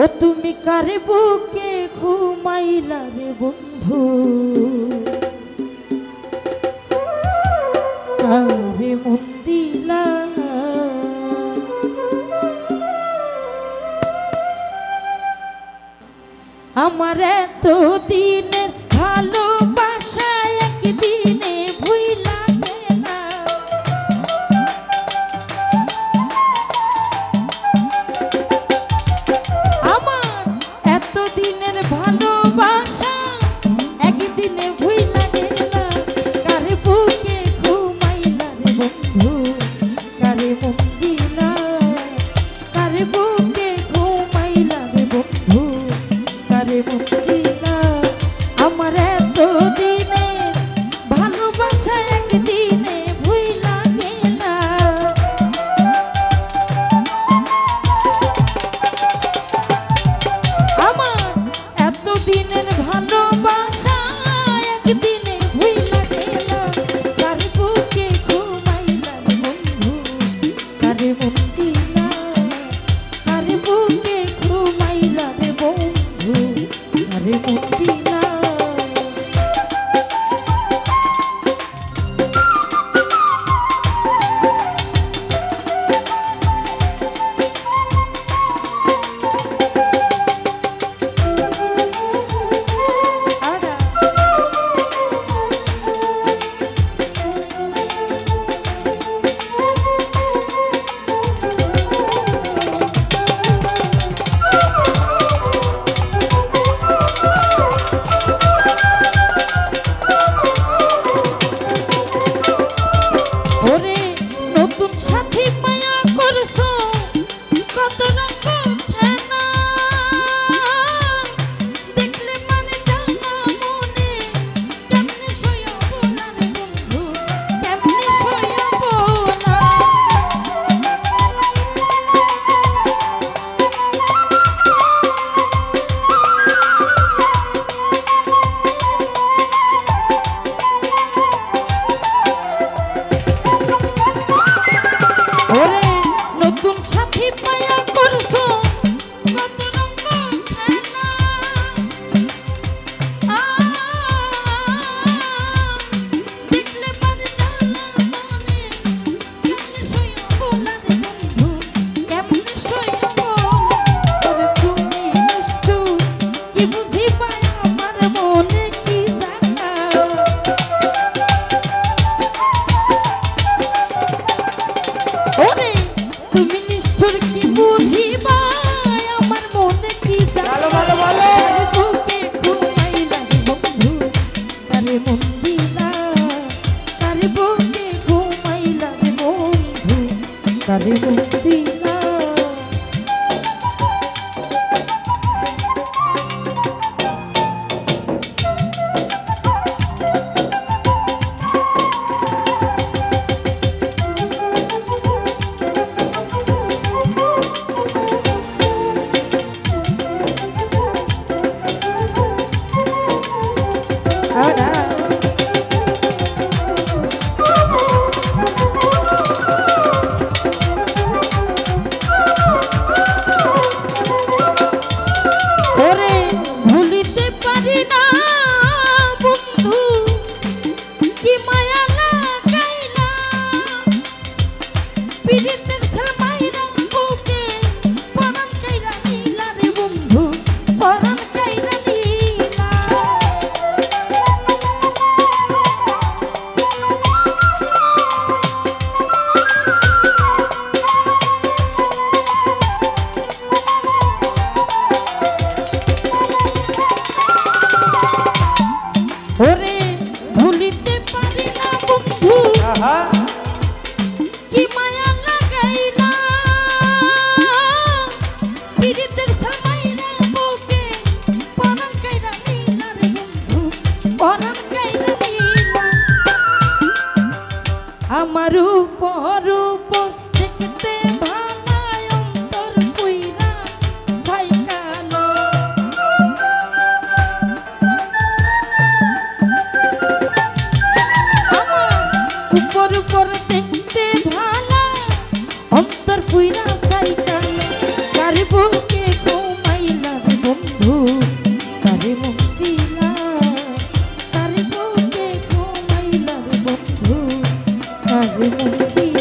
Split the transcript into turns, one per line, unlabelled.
ও তুমি কার বুকে ঘুমাইলা রে বন্ধু, কারে মন দিলা আমার এত দিনের ভালোবাসা একদিনে ভুইলা গেলা। আমার এত দিনের ভালোবাসা একদিনে ভুইলা গেলা। কারে বুকে ঘুমাইলা রে বন্ধু, কারে মন দিলা, কারে বুকে ঘুমাইলা রে বন্ধু, কারে মন দিলা। আমার এত দিনের ভালোবাসা একদিনে ভুইলা গেলা। আমার এত দিনের ভালোবাসা একদিনে ভুইলা গেলা। কার বুকে ঘুমাইলা রে বন্ধু, কারে মন দিলা, কার বুকে ঘুমাইলা রে বন্ধু, কারে মন দিলা। ওরে নতুন সাথী মায়া করছো, কত রঙ খেলা, দেখলে মানে জানা মনে কেমনে সইয়া বলা রে বন্ধু, কেমনে সইয়া বলা। ওরে নতুন সাথী মায়া করছো, কত রঙ খেলা, দেখলে মানে জানা মনে কেমনে সইয়া বলা রে বন্ধু, কেমনে সইয়া বলা। ওরে তুমি নিষ্ঠুর কি বুঝিবা আমার মনে কি জানা। ওরে তুমি নিষ্ঠুর কি বুঝিবা আমার মনে কি জানা। কারে বুকে ঘুমাইলা রে বন্ধু, কারে মন দিলা, কারে বুকে ঘুমাইলা রে বন্ধু, কারে মন দিলা। Ahora ওরে ভুলিতে পারি না বন্ধু, কি মায়া লাগাইলা পিরিতের সালমাইরা বুকে পরাণ কাইরা নিলা রে বন্ধু, পরাণ কাইরা নিলা। দিদি